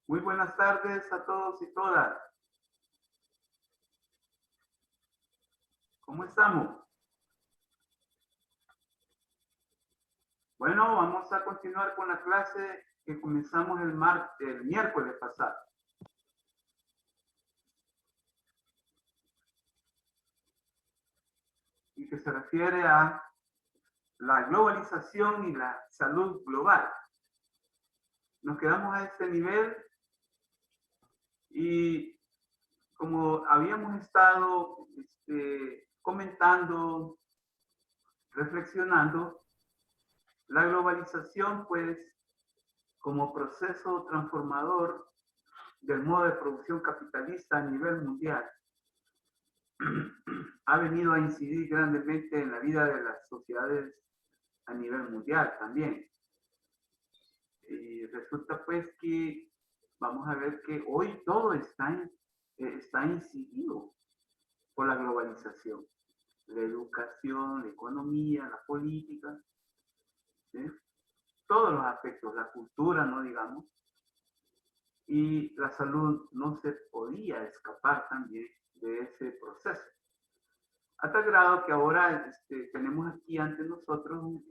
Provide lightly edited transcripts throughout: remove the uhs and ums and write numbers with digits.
Muy buenas tardes a todos y todas. ¿Cómo estamos? Bueno, vamos a continuar con la clase que comenzamos el miércoles pasado. Y que se refiere a la globalización y la salud global. Nos quedamos a este nivel y como habíamos estado comentando, reflexionando, la globalización, pues, como proceso transformador del modo de producción capitalista a nivel mundial, ha venido a incidir grandemente en la vida de las sociedades a nivel mundial también. Y resulta pues que vamos a ver que hoy todo está incidido por la globalización. La educación, la economía, la política, ¿sí? Todos los aspectos, la cultura, no digamos, y la salud no se podía escapar también de ese proceso. A tal grado que ahora tenemos aquí ante nosotros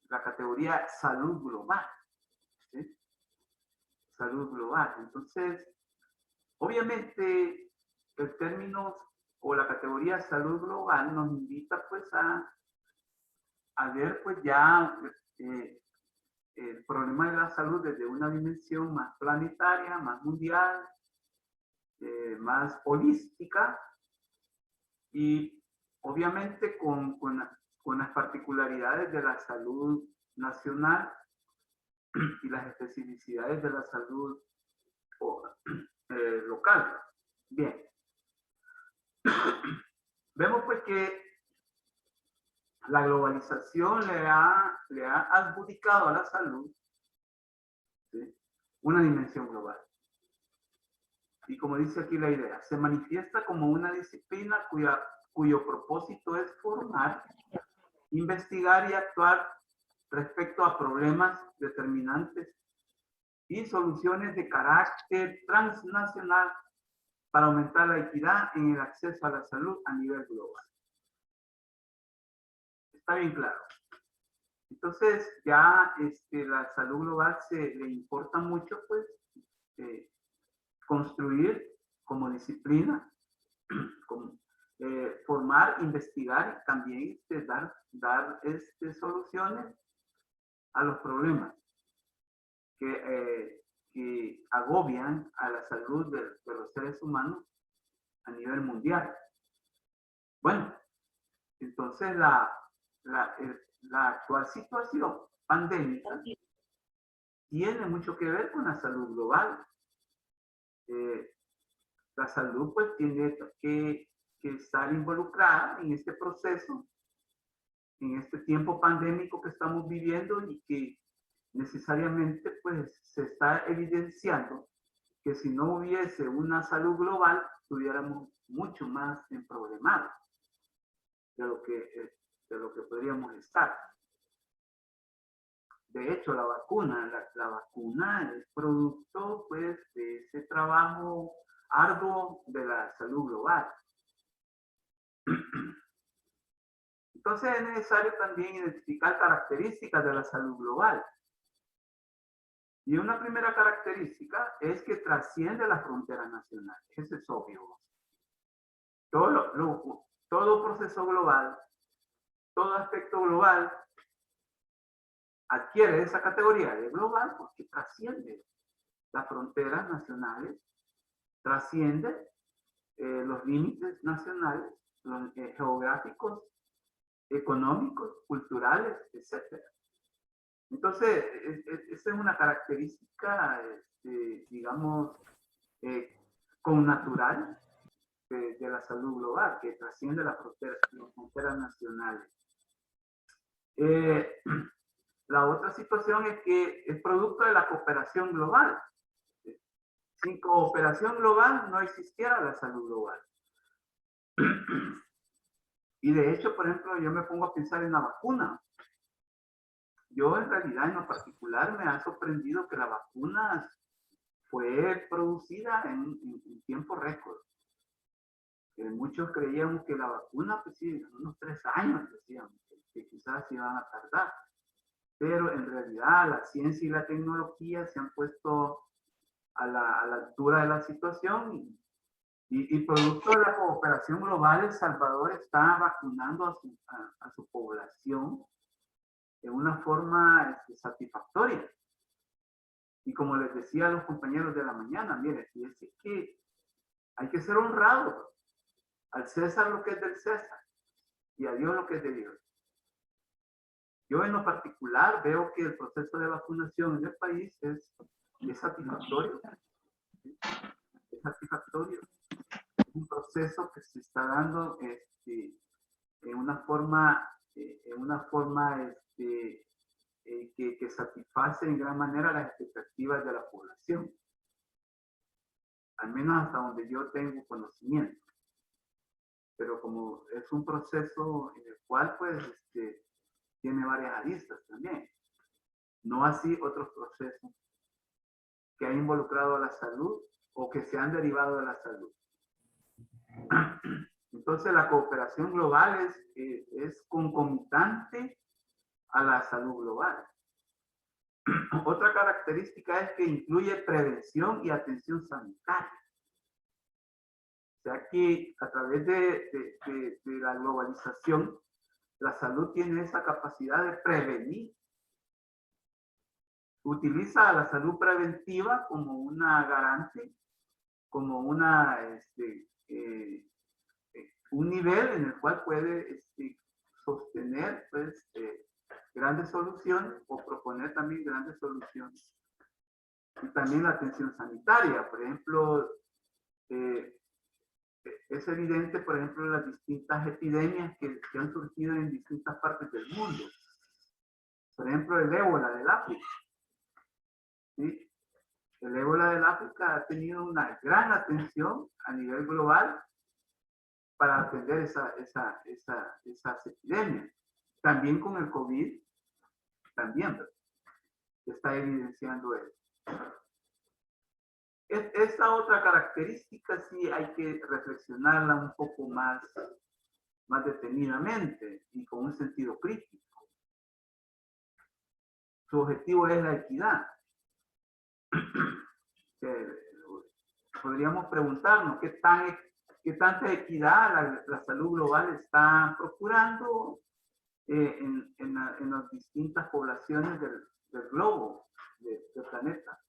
la categoría salud global, ¿sí? Salud global. Entonces, obviamente, el término o la categoría salud global nos invita pues a ver pues ya el problema de la salud desde una dimensión más planetaria, más mundial, más holística y obviamente con las particularidades de la salud nacional y las especificidades de la salud local. Bien. Vemos pues que la globalización le ha adjudicado a la salud, ¿sí?, una dimensión global. Y como dice aquí la idea, se manifiesta como una disciplina cuyo propósito es formar, investigar y actuar respecto a problemas determinantes y soluciones de carácter transnacional para aumentar la equidad en el acceso a la salud a nivel global. Está bien claro. Entonces, ya la salud global le importa mucho, pues, construir como disciplina, formar, investigar y también dar soluciones a los problemas que agobian a la salud de los seres humanos a nivel mundial. Bueno, entonces la actual situación pandémica tiene mucho que ver con la salud global. La salud pues tiene que estar involucrada en este proceso, en este tiempo pandémico que estamos viviendo y que necesariamente pues se está evidenciando que si no hubiese una salud global estuviéramos mucho más emproblemados de lo que podríamos estar. De hecho, la vacuna es producto pues de ese trabajo arduo de la salud global. Entonces es necesario también identificar características de la salud global. Y una primera característica es que trasciende las fronteras nacionales. Eso es obvio. Todo proceso global, todo aspecto global adquiere esa categoría de global porque trasciende las fronteras nacionales, trasciende los límites nacionales, geográficos, económicos, culturales, etc. Entonces, esa es una característica, digamos, connatural de la salud global, que trasciende las fronteras nacionales. La otra situación es que es producto de la cooperación global. Sin cooperación global no existiera la salud global. Y de hecho, por ejemplo, yo me pongo a pensar en la vacuna. Yo en realidad, en lo particular, me ha sorprendido que la vacuna fue producida en tiempo récord. Muchos creíamos que la vacuna, pues sí, unos 3 años decían que quizás se iban a tardar. Pero en realidad la ciencia y la tecnología se han puesto a la altura de la situación y producto de la cooperación global, El Salvador está vacunando a su población de una forma satisfactoria. Y como les decía a los compañeros de la mañana, mire, es que hay que ser honrado. Al César lo que es del César y a Dios lo que es de Dios. Yo en lo particular veo que el proceso de vacunación en el país es satisfactorio. Es satisfactorio. Es un proceso que se está dando en una forma, que satisface en gran manera las expectativas de la población. Al menos hasta donde yo tengo conocimiento. Pero como es un proceso en el cual pues tiene varias aristas también. No así otros procesos que han involucrado a la salud o que se han derivado de la salud. Entonces la cooperación global es concomitante a la salud global. Otra característica es que incluye prevención y atención sanitaria. O sea que a través de la globalización, la salud tiene esa capacidad de prevenir. Utiliza la salud preventiva como una garante, como un nivel en el cual puede sostener pues, grandes soluciones o proponer también grandes soluciones. Y también la atención sanitaria, por ejemplo, es evidente, por ejemplo, las distintas epidemias que han surgido en distintas partes del mundo. Por ejemplo, el ébola del África. ¿Sí? El ébola del África ha tenido una gran atención a nivel global para atender esas epidemias. También con el COVID, también está evidenciando eso. Esta otra característica sí hay que reflexionarla un poco más detenidamente y con un sentido crítico. Su objetivo es la equidad. Podríamos preguntarnos qué tanta equidad la salud global está procurando en las distintas poblaciones del globo, del planeta.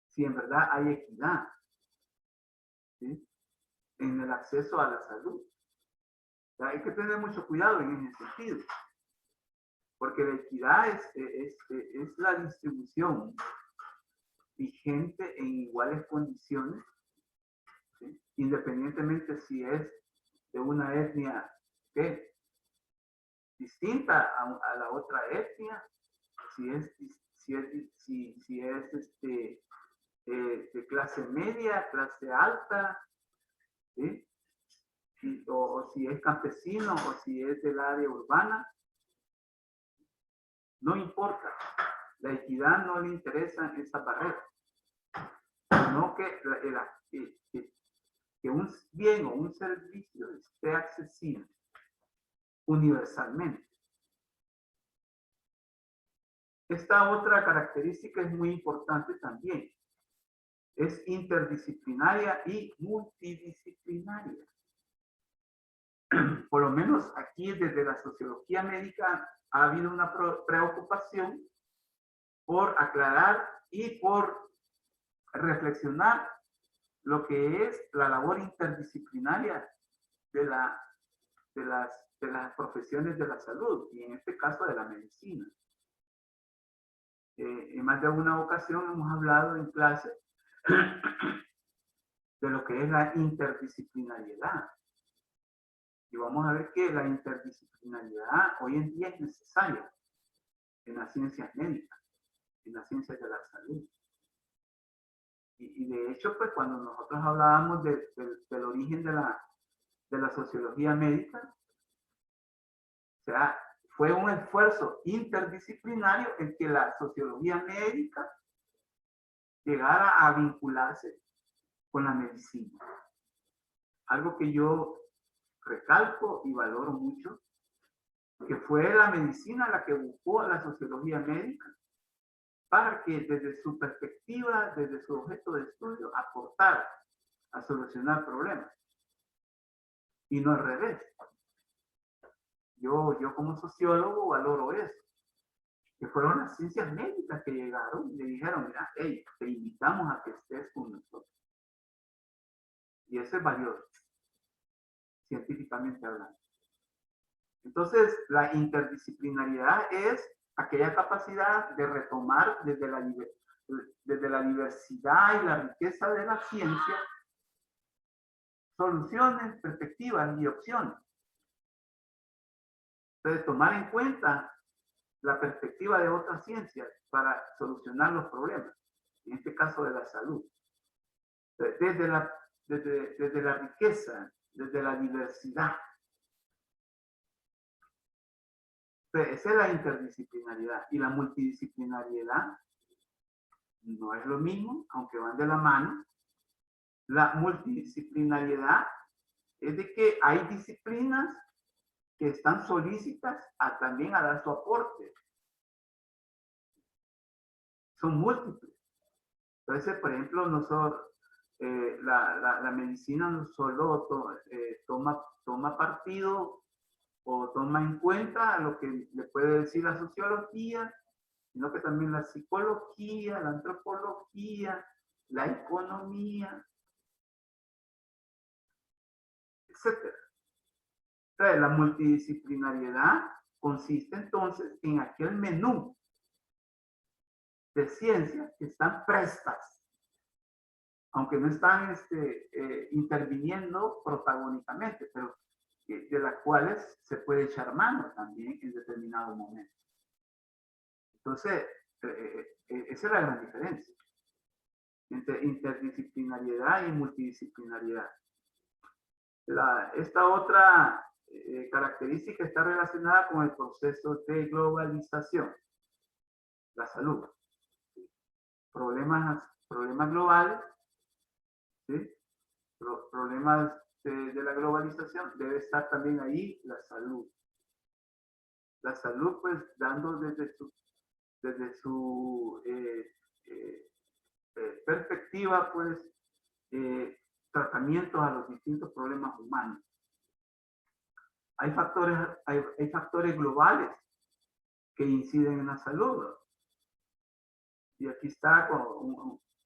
Si en verdad hay equidad, ¿sí?, en el acceso a la salud. O sea, hay que tener mucho cuidado en ese sentido, porque la equidad es la distribución vigente en iguales condiciones, ¿sí?, independientemente si es de una etnia distinta a la otra etnia, si es de clase media, clase alta, ¿sí?, o si es campesino o si es del área urbana, no importa. La equidad no le interesa en esa barrera, sino que un bien o un servicio esté accesible universalmente. Esta otra característica es muy importante también. Es interdisciplinaria y multidisciplinaria. Por lo menos aquí desde la sociología médica ha habido una preocupación por aclarar y por reflexionar lo que es la labor interdisciplinaria de las profesiones de la salud y en este caso de la medicina. En más de una ocasión hemos hablado en clase de lo que es la interdisciplinariedad. Y vamos a ver que la interdisciplinariedad hoy en día es necesaria en las ciencias médicas, en las ciencias de la salud. Y de hecho, pues cuando nosotros hablábamos del origen de la sociología médica. O sea, fue un esfuerzo interdisciplinario en que la sociología médica llegara a vincularse con la medicina. Algo que yo recalco y valoro mucho, que fue la medicina la que buscó a la sociología médica para que desde su perspectiva, desde su objeto de estudio, aportara a solucionar problemas. Y no al revés. Yo como sociólogo valoro eso, que fueron las ciencias médicas que llegaron y le dijeron, mira, hey, te invitamos a que estés con nosotros. Y eso es valioso, científicamente hablando. Entonces, la interdisciplinariedad es aquella capacidad de retomar desde la diversidad y la riqueza de la ciencia soluciones, perspectivas y opciones. Entonces, tomar en cuenta la perspectiva de otras ciencias para solucionar los problemas, en este caso de la salud. Desde la riqueza, desde la diversidad. Entonces, esa es la interdisciplinariedad. Y la multidisciplinariedad no es lo mismo, aunque van de la mano. La multidisciplinariedad es de que hay disciplinas que están solícitas también a dar su aporte. Son múltiples. Entonces, por ejemplo, nosotros, la medicina no solo toma partido o toma en cuenta lo que le puede decir la sociología, sino que también la psicología, la antropología, la economía, etc. Entonces, la multidisciplinariedad consiste entonces en aquel menú de ciencias que están prestas, aunque no están interviniendo protagónicamente, pero de las cuales se puede echar mano también en determinado momento. Entonces, esa es la gran diferencia entre interdisciplinariedad y multidisciplinariedad. Esta otra característica está relacionada con el proceso de globalización, la salud. Problemas globales, ¿sí? Problemas de la globalización, debe estar también ahí la salud. La salud, pues, dando desde su perspectiva, pues, tratamientos a los distintos problemas humanos. Hay factores globales que inciden en la salud. Y aquí está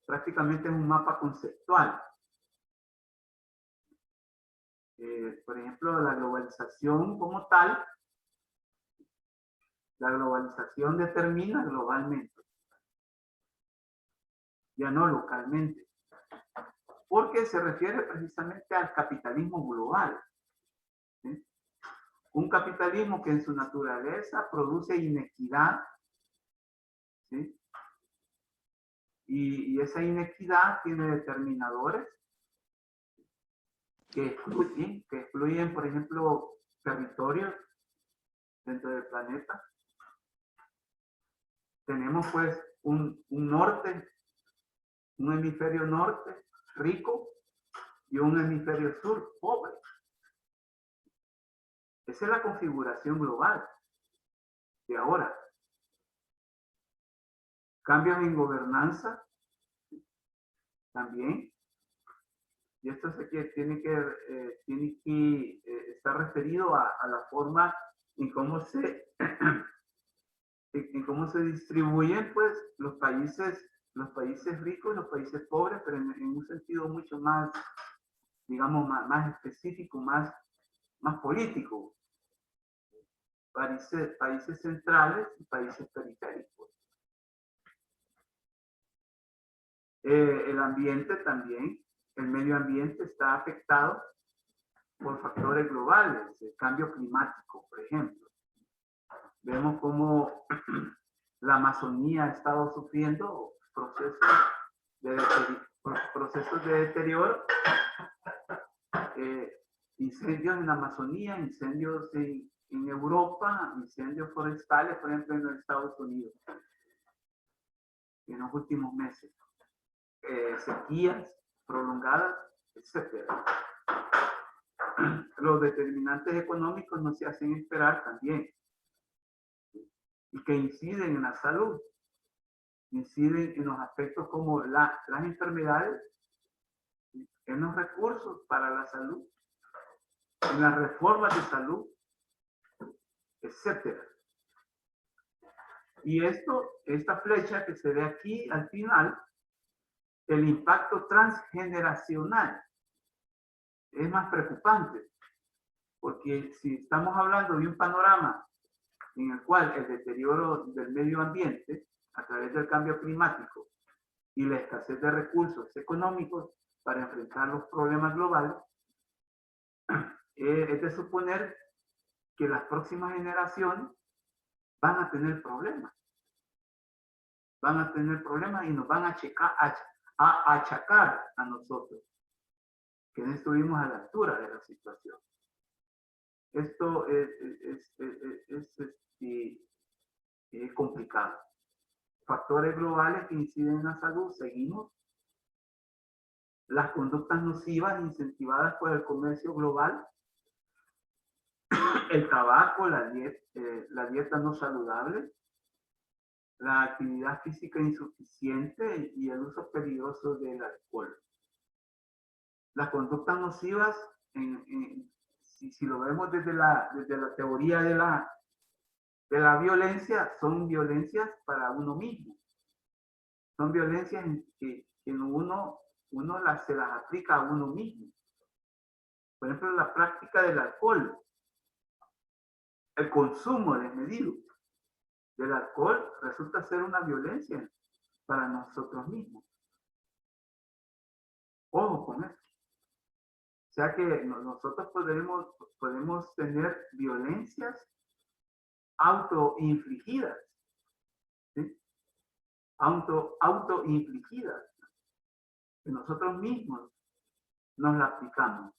prácticamente en un mapa conceptual. Por ejemplo, la globalización como tal, la globalización determina globalmente, ya no localmente, porque se refiere precisamente al capitalismo global. ¿Sí? Un capitalismo que en su naturaleza produce inequidad, ¿sí? Y esa inequidad tiene determinadores que excluyen, por ejemplo, territorios dentro del planeta. Tenemos pues un hemisferio norte rico y un hemisferio sur pobre. Esa es la configuración global de ahora. Cambios en gobernanza también. Y esto tiene que estar referido a la forma en cómo se distribuyen, pues, los países ricos y los países pobres, pero en un sentido mucho más, digamos, más específico, más político. Países centrales y países periféricos. El ambiente también, el medio ambiente está afectado por factores globales, el cambio climático, por ejemplo. Vemos cómo la Amazonía ha estado sufriendo procesos de deterioro incendios en la Amazonía, incendios en Europa, incendios forestales, por ejemplo, en los Estados Unidos, en los últimos meses, sequías prolongadas, etcétera. Los determinantes económicos no se hacen esperar también, y que inciden en la salud, inciden en los aspectos como las enfermedades, en los recursos para la salud, en las reformas de salud, etcétera. Y esta flecha que se ve aquí al final, el impacto transgeneracional, es más preocupante, porque si estamos hablando de un panorama en el cual el deterioro del medio ambiente a través del cambio climático y la escasez de recursos económicos para enfrentar los problemas globales, es de suponer que las próximas generaciones van a tener problemas. Van a tener problemas y nos van a achacar a nosotros, que no estuvimos a la altura de la situación. Esto es complicado. Factores globales que inciden en la salud, seguimos. Las conductas nocivas incentivadas por el comercio global, el tabaco, la dieta no saludable, la actividad física insuficiente y el uso peligroso del alcohol. Las conductas nocivas, si lo vemos desde la teoría de la violencia, son violencias para uno mismo. Son violencias que uno se las aplica a uno mismo. Por ejemplo, la práctica del alcohol, el consumo desmedido del alcohol resulta ser una violencia para nosotros mismos. Ojo con eso. O sea que nosotros podemos tener violencias autoinfligidas, ¿sí? Autoinfligidas, que nosotros mismos nos la aplicamos.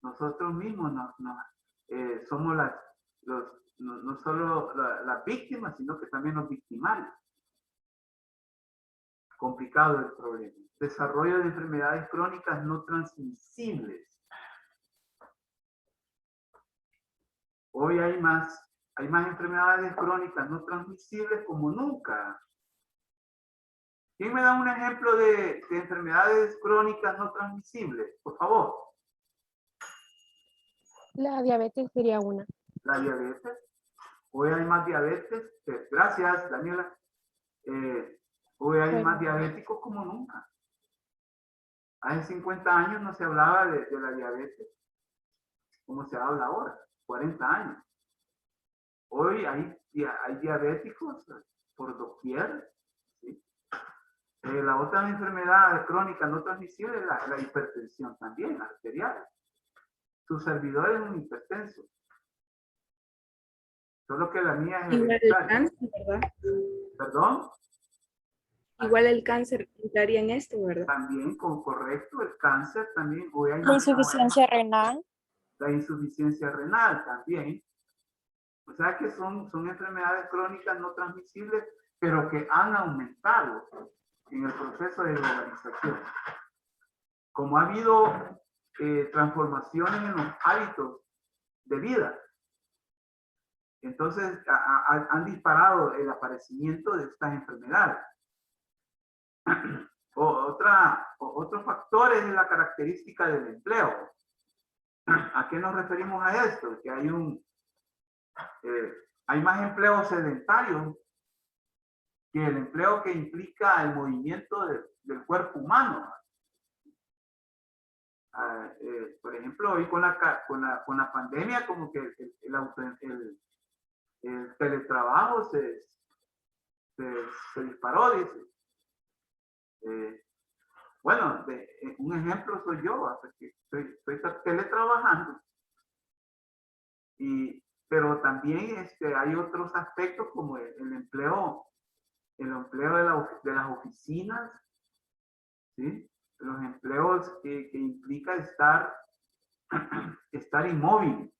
Nosotros mismos somos no solo las víctimas, sino que también los victimarios. Complicado el problema. Desarrollo de enfermedades crónicas no transmisibles. Hoy hay más enfermedades crónicas no transmisibles como nunca. ¿Quién me da un ejemplo de enfermedades crónicas no transmisibles? Por favor. La diabetes sería una. La diabetes. Hoy hay más diabetes. Gracias, Daniela. Hoy hay más diabéticos como nunca. Hace 50 años no se hablaba de la diabetes como se habla ahora, 40 años. Hoy hay diabéticos por doquier. ¿Sí? La otra enfermedad crónica no transmisible es la hipertensión también, arterial. Su servidor es un hipertenso. Solo que la mía es igual el cáncer, ¿verdad? ¿Perdón? Igual el cáncer entraría en esto, ¿verdad? También, correcto, el cáncer también. Hoy hay La insuficiencia renal. La insuficiencia renal también. O sea que son enfermedades crónicas no transmisibles, pero que han aumentado en el proceso de globalización. Como ha habido transformaciones en los hábitos de vida, entonces han disparado el aparecimiento de estas enfermedades. Otro factor es la característica del empleo. ¿A qué nos referimos a esto? Que hay más empleo sedentario que el empleo que implica el movimiento del cuerpo humano. Por ejemplo, hoy con la pandemia, como que el teletrabajo se disparó, dice. Bueno, un ejemplo soy yo, que estoy teletrabajando. Pero también hay otros aspectos como el empleo de las oficinas, ¿sí? Los empleos que implica estar estar inmóvil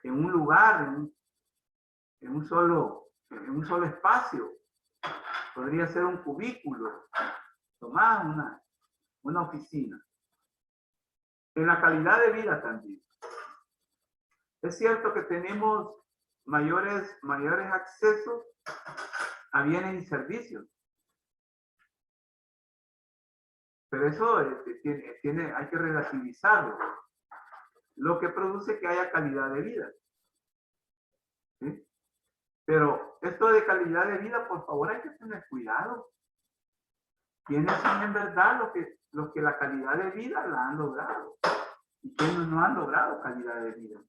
en un lugar, en un solo espacio. Podría ser un cubículo, tomar una oficina. En la calidad de vida también. Es cierto que tenemos mayores accesos a bienes y servicios. Pero eso hay que relativizarlo. Lo que produce que haya calidad de vida. ¿Sí? Pero esto de calidad de vida, por favor, hay que tener cuidado. ¿Quiénes son en verdad los que la calidad de vida la han logrado? ¿Y quiénes no han logrado calidad de vida?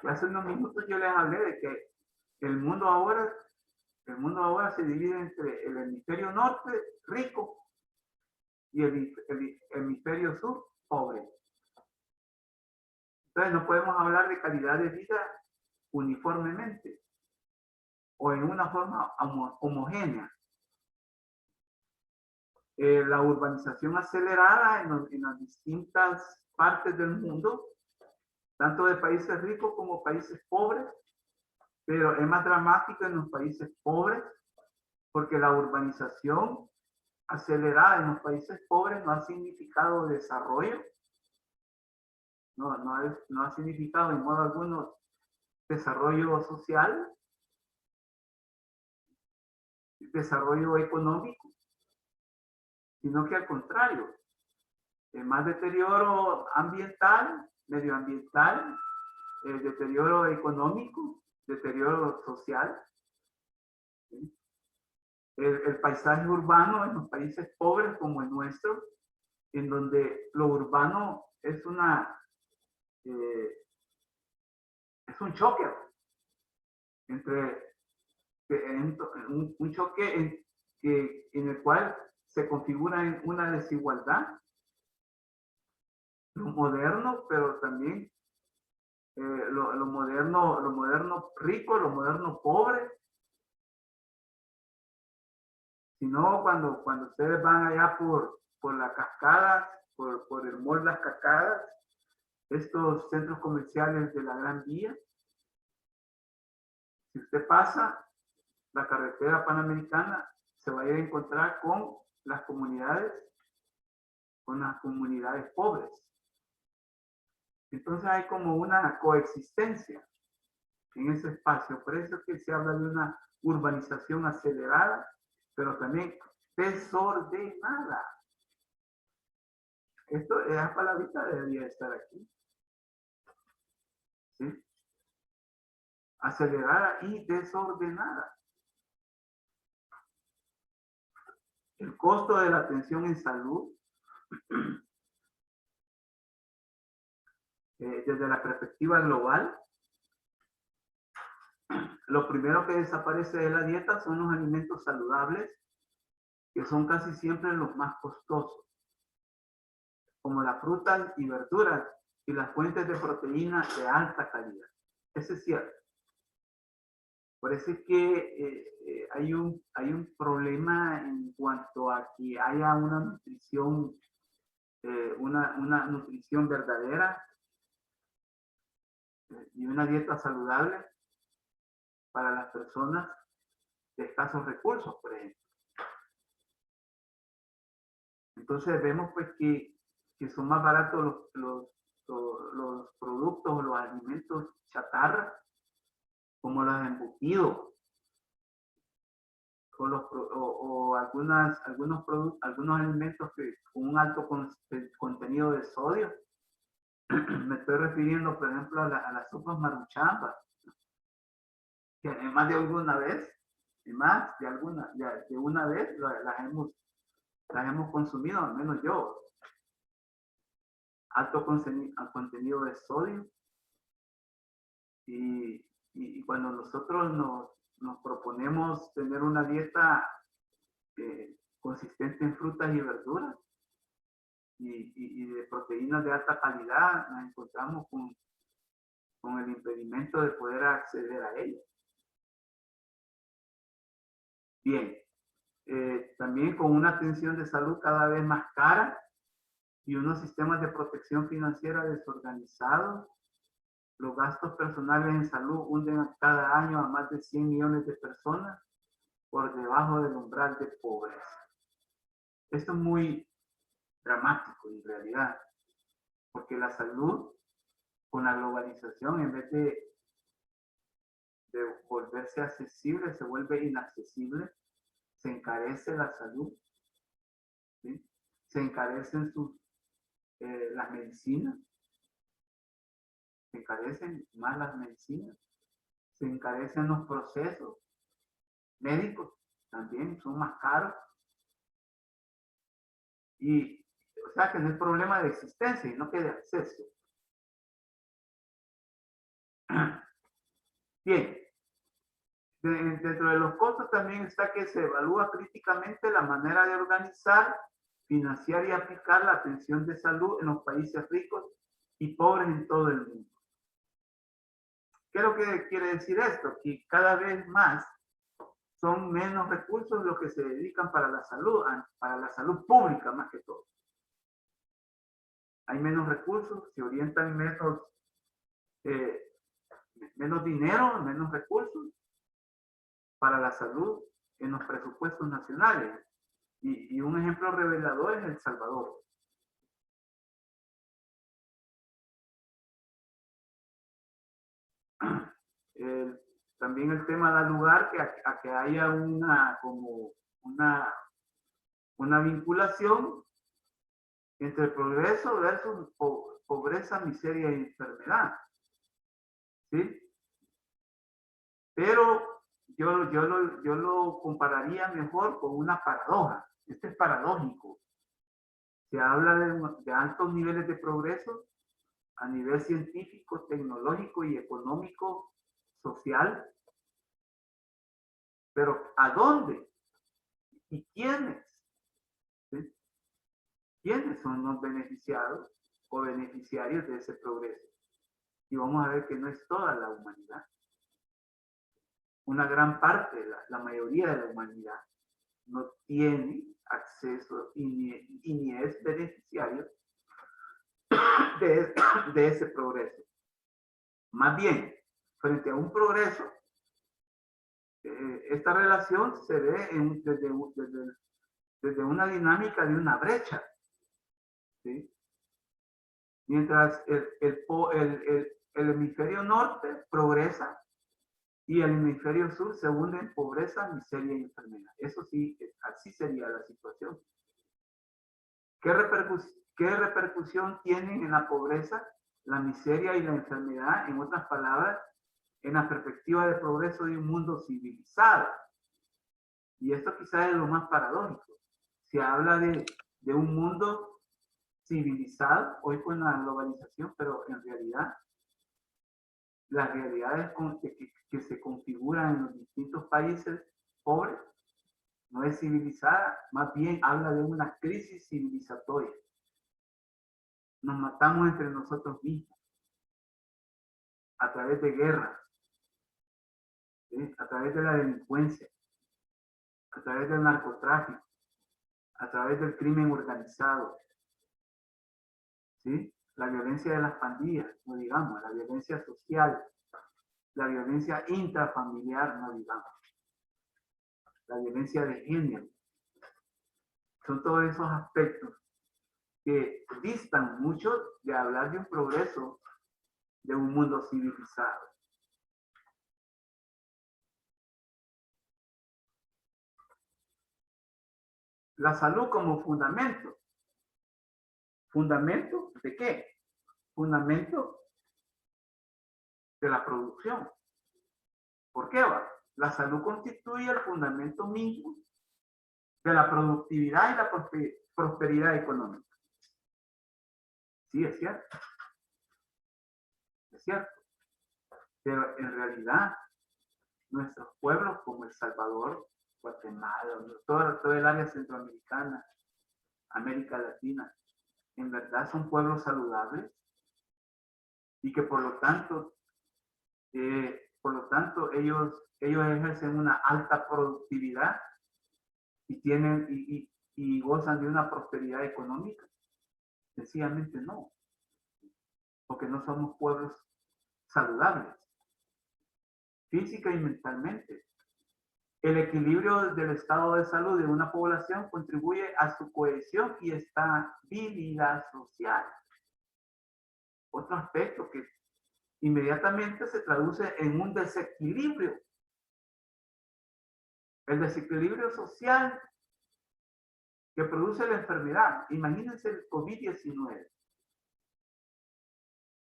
Y hace unos minutos yo les hablé de que el mundo ahora se divide entre el hemisferio norte, rico, y el hemisferio sur, pobre. Entonces no podemos hablar de calidad de vida uniformemente o en una forma homogénea. La urbanización acelerada en las distintas partes del mundo, tanto de países ricos como países pobres, pero es más dramático en los países pobres, porque la urbanización acelerada en los países pobres no ha significado desarrollo, no ha significado en modo alguno desarrollo social, desarrollo económico, sino que al contrario, más deterioro ambiental, medioambiental, deterioro económico, deterioro social. ¿Sí? El paisaje urbano en los países pobres como el nuestro, en donde lo urbano es un choque entre un choque en el cual se configura una desigualdad, lo moderno, pero también lo moderno rico, lo moderno pobre. Sino cuando ustedes van allá por las cascadas, por el mall Las Cascadas, estos centros comerciales de la Gran Vía, si usted pasa la carretera panamericana, se va a ir a encontrar con las comunidades pobres. Entonces hay como una coexistencia en ese espacio. Por eso es que se habla de una urbanización acelerada, pero también desordenada. Esa palabrita debería estar aquí. ¿Sí? Acelerada y desordenada. El costo de la atención en salud, desde la perspectiva global, lo primero que desaparece de la dieta son los alimentos saludables, que son casi siempre los más costosos, como las frutas y verduras y las fuentes de proteína de alta calidad. Eso es cierto. Por eso es que hay un problema en cuanto a que haya una nutrición, una nutrición verdadera y una dieta saludable para las personas de escasos recursos, por ejemplo. Entonces vemos pues que son más baratos los productos o los alimentos chatarra, como los embutidos, o algunos alimentos con un alto contenido de sodio. Me estoy refiriendo, por ejemplo, a las sopas maruchambas, que más de alguna vez, de una vez las hemos consumido, al menos yo. Alto contenido de sodio. Y cuando nosotros nos proponemos tener una dieta consistente en frutas y verduras y de proteínas de alta calidad, nos encontramos con el impedimento de poder acceder a ellas. Bien, también con una atención de salud cada vez más cara y unos sistemas de protección financiera desorganizados. Los gastos personales en salud hunden cada año a más de 100 millones de personas por debajo del umbral de pobreza. Esto es muy dramático en realidad, porque la salud, con la globalización, en vez de volverse accesible, se vuelve inaccesible, se encarece la salud, ¿sí? Se encarecen las medicinas, se encarecen más las medicinas, se encarecen los procesos médicos, también son más caros. Y, o sea, que no es problema de existencia, sino que de acceso. Bien, dentro de los costos también está que se evalúa críticamente la manera de organizar, financiar y aplicar la atención de salud en los países ricos y pobres en todo el mundo. ¿Qué es lo que quiere decir esto? Que cada vez más son menos recursos los que se dedican para la salud pública más que todo. Hay menos recursos, se orientan menos dinero, menos recursos para la salud en los presupuestos nacionales. Y un ejemplo revelador es El Salvador. También el tema da lugar a que haya una vinculación entre progreso versus pobreza, miseria y enfermedad. ¿Sí? Pero yo lo compararía mejor con una paradoja. Esto es paradójico. Se habla de altos niveles de progreso a nivel científico, tecnológico y económico, social. Pero ¿a dónde? ¿Y quiénes? ¿Sí? ¿Quiénes son los beneficiados o beneficiarios de ese progreso? Y vamos a ver que no es toda la humanidad. Una gran parte, la mayoría de la humanidad, no tiene acceso y ni es beneficiario de ese progreso. Más bien, frente a un progreso, esta relación se ve desde una dinámica de una brecha. ¿Sí? Mientras el hemisferio norte progresa y el hemisferio sur se hunde en pobreza, miseria y enfermedad. Eso sí, así sería la situación. ¿Qué repercusión tienen en la pobreza, la miseria y la enfermedad? En otras palabras, en la perspectiva de progreso de un mundo civilizado. Y esto quizás es lo más paradójico. Se habla de un mundo civilizado hoy con la globalización, pero en realidad las realidades que se configuran en los distintos países pobres no es civilizada, más bien habla de una crisis civilizatoria. Nos matamos entre nosotros mismos a través de guerras, ¿sí? A través de la delincuencia, a través del narcotráfico, a través del crimen organizado, ¿sí? La violencia de las pandillas, no digamos, la violencia social, la violencia intrafamiliar, no digamos, la violencia de género. Son todos esos aspectos que distan mucho de hablar de un progreso de un mundo civilizado. La salud como fundamento. ¿Fundamento de qué? Fundamento de la producción. ¿Por qué va? La salud constituye el fundamento mismo de la productividad y la prosperidad económica. Sí, es cierto. Es cierto. Pero en realidad, nuestros pueblos como El Salvador, Guatemala, todo el área centroamericana, América Latina, en verdad son pueblos saludables y que por lo tanto ellos ejercen una alta productividad y gozan de una prosperidad económica. Sencillamente no, porque no somos pueblos saludables, física y mentalmente. El equilibrio del estado de salud de una población contribuye a su cohesión y estabilidad social. Otro aspecto que inmediatamente se traduce en un desequilibrio. El desequilibrio social que produce la enfermedad. Imagínense el COVID-19.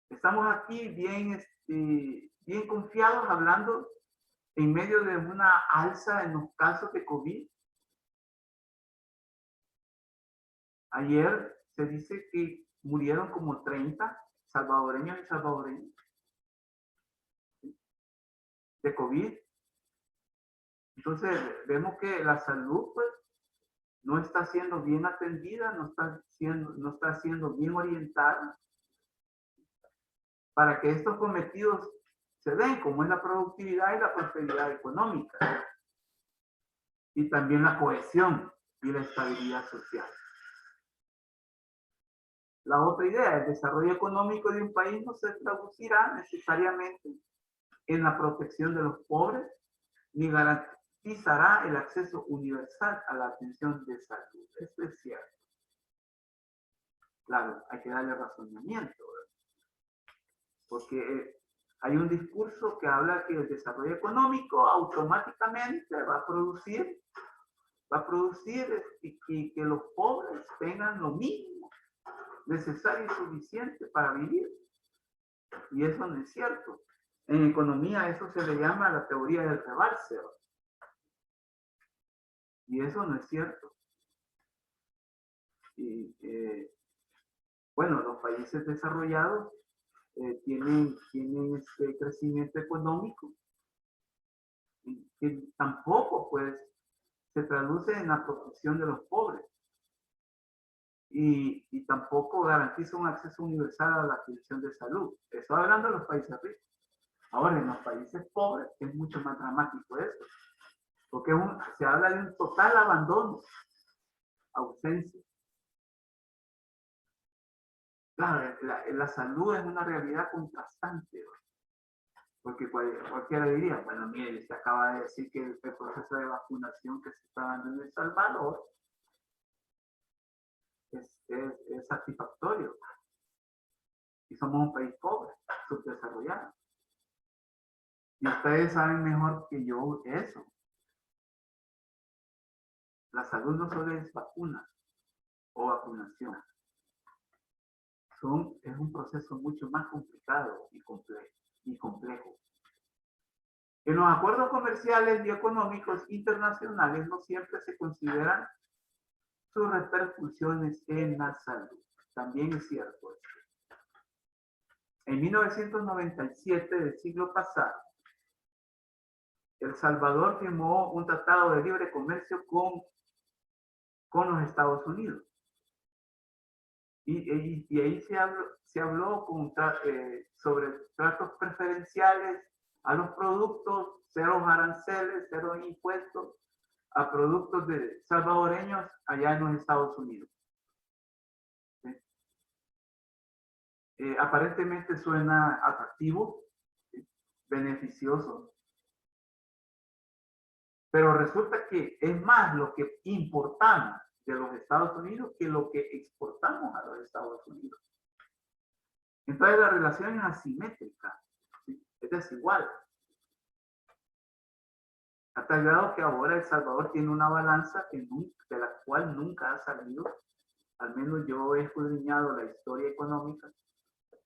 Estamos aquí bien confiados hablando en medio de una alza en los casos de COVID. Ayer se dice que murieron como 30 salvadoreños y salvadoreñas de COVID. Entonces vemos que la salud pues no está siendo bien atendida, no está siendo bien orientada para que estos cometidos se den, como es la productividad y la prosperidad económica, y también la cohesión y la estabilidad social. La otra idea, el desarrollo económico de un país no se traducirá necesariamente en la protección de los pobres, ni garantizará el acceso universal a la atención de salud. Esto es cierto. Claro, hay que darle razonamiento, ¿verdad? Porque hay un discurso que habla que el desarrollo económico automáticamente va a producir y que los pobres tengan lo mínimo necesario y suficiente para vivir. Y eso no es cierto. En economía eso se le llama la teoría del rebalse. Y eso no es cierto. Y bueno, los países desarrollados tienen este crecimiento económico que tampoco pues se traduce en la protección de los pobres y tampoco garantiza un acceso universal a la atención de salud. Eso hablando de los países ricos. Ahora, en los países pobres es mucho más dramático eso, porque se habla de un total abandono, ausencia. Claro, la salud es una realidad contrastante, porque cualquiera diría, bueno, mire, se acaba de decir que el proceso de vacunación que se está dando en El Salvador es satisfactorio. Y somos un país pobre, subdesarrollado. Y ustedes saben mejor que yo eso. La salud no solo es vacuna o vacunación. Es un proceso mucho más complicado y complejo. En los acuerdos comerciales y económicos internacionales no siempre se consideran sus repercusiones en la salud. También es cierto esto. En 1997 del siglo pasado, El Salvador firmó un tratado de libre comercio con los Estados Unidos. Y ahí se habló sobre tratos preferenciales a los productos, cero aranceles, cero impuestos a productos de salvadoreños allá en los Estados Unidos. ¿Sí? Aparentemente suena atractivo, ¿sí? Beneficioso, pero resulta que es más lo que importamos de los Estados Unidos que lo que exportamos a los Estados Unidos. Entonces la relación es asimétrica, ¿sí? Es desigual. A tal grado que ahora El Salvador tiene una balanza de la cual nunca ha salido. Al menos yo he escudriñado la historia económica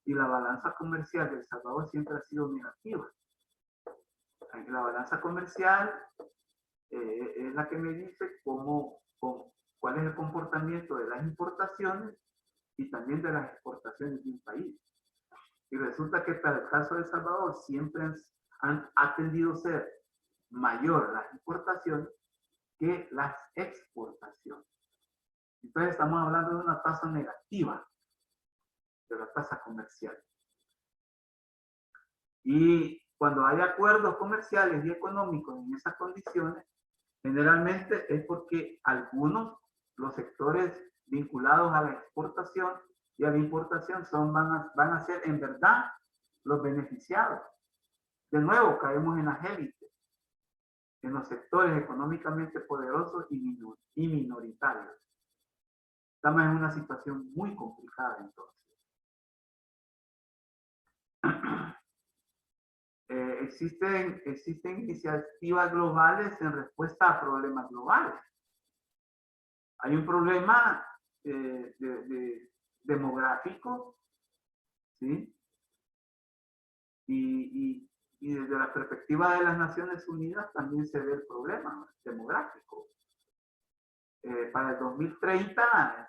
y la balanza comercial de El Salvador siempre ha sido negativa. La balanza comercial es la que me dice cuál es el comportamiento de las importaciones y también de las exportaciones de un país. Y resulta que para el caso de El Salvador siempre ha tendido a ser mayor las importaciones que las exportaciones. Entonces estamos hablando de una tasa negativa de la tasa comercial. Y cuando hay acuerdos comerciales y económicos en esas condiciones, generalmente es porque los sectores vinculados a la exportación y a la importación van a ser en verdad los beneficiados. De nuevo, caemos en las élites, en los sectores económicamente poderosos y minoritarios. Estamos en una situación muy complicada entonces. Existen iniciativas globales en respuesta a problemas globales. Hay un problema demográfico, ¿sí? Y desde la perspectiva de las Naciones Unidas también se ve el problema demográfico. Para el 2030,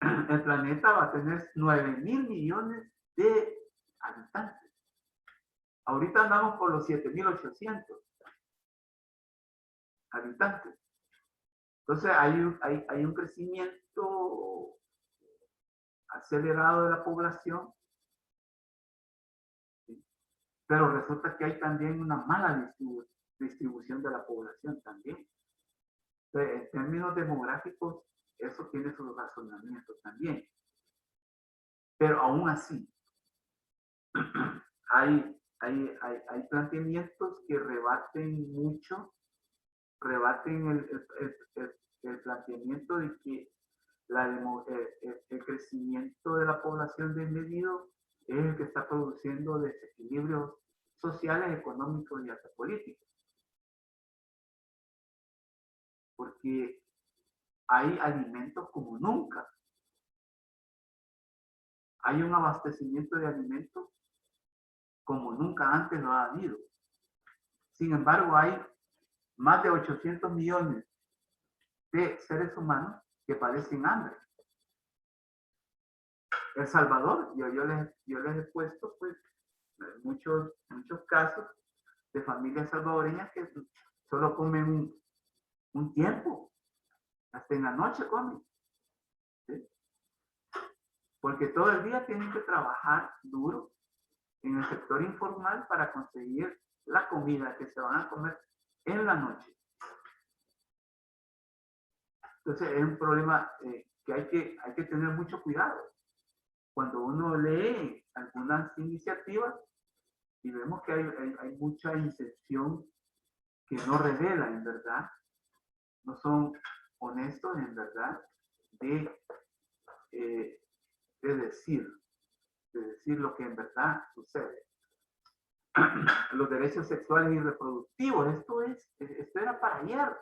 el planeta va a tener 9.000 millones de habitantes. Ahorita andamos por los 7.800 habitantes. Entonces hay un crecimiento acelerado de la población, ¿sí? Pero resulta que hay también una mala distribución de la población también. Entonces, en términos demográficos, eso tiene sus razonamientos también. Pero aún así, hay planteamientos que rebaten mucho, rebaten el planteamiento de que el crecimiento de la población desmedido es el que está produciendo desequilibrios sociales, económicos y hasta políticos. Porque hay alimentos como nunca. Hay un abastecimiento de alimentos como nunca antes lo ha habido. Sin embargo, hay más de 800 millones de seres humanos que padecen hambre. El Salvador, yo les he puesto pues muchos casos de familias salvadoreñas que solo comen un tiempo, hasta en la noche comen, ¿sí? Porque todo el día tienen que trabajar duro en el sector informal para conseguir la comida que se van a comer en la noche. Entonces es un problema que hay que tener mucho cuidado. Cuando uno lee algunas iniciativas y vemos que hay mucha intención que no revela en verdad, no son honestos en verdad de decir lo que en verdad sucede. Los derechos sexuales y reproductivos, esto era para ayer.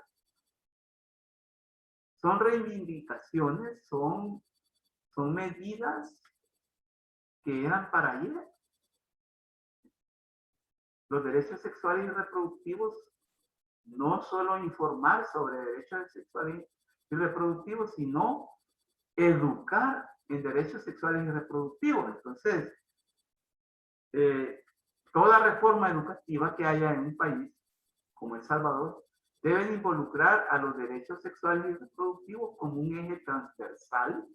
Son reivindicaciones, son medidas que eran para ayer. Los derechos sexuales y reproductivos, no solo informar sobre derechos sexuales y reproductivos, sino educar en derechos sexuales y reproductivos. Entonces, toda reforma educativa que haya en un país como El Salvador debe involucrar a los derechos sexuales y reproductivos como un eje transversal,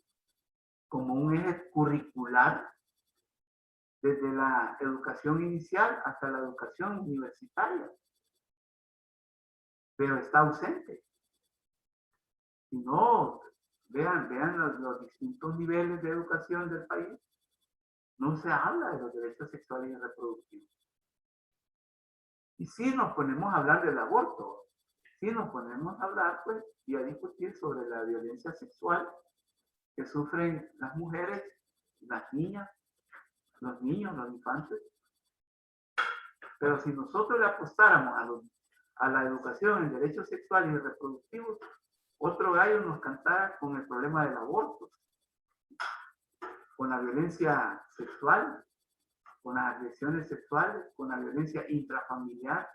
como un eje curricular, desde la educación inicial hasta la educación universitaria. Pero está ausente. Si no, vean los distintos niveles de educación del país, no se habla de los derechos sexuales y reproductivos. Y si nos ponemos a hablar del aborto, si nos ponemos a hablar, pues, y a discutir sobre la violencia sexual que sufren las mujeres, las niñas, los niños, los infantes. Pero si nosotros le apostáramos a la educación en derechos sexuales y reproductivos, otro gallo nos cantara con el problema del aborto, con la violencia sexual, con las agresiones sexuales, con la violencia intrafamiliar,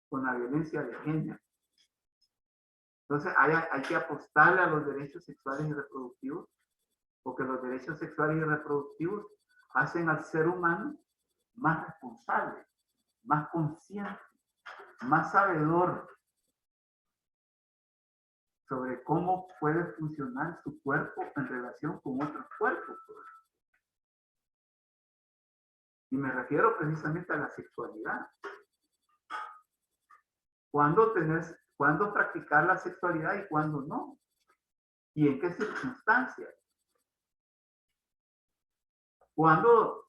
con la violencia de género. Entonces hay que apostarle a los derechos sexuales y reproductivos, porque los derechos sexuales y reproductivos hacen al ser humano más responsable, más consciente, más sabedor sobre cómo puede funcionar su cuerpo en relación con otros cuerpos. Y me refiero precisamente a la sexualidad. ¿Cuándo practicar la sexualidad y cuándo no? ¿Y en qué circunstancias? cuando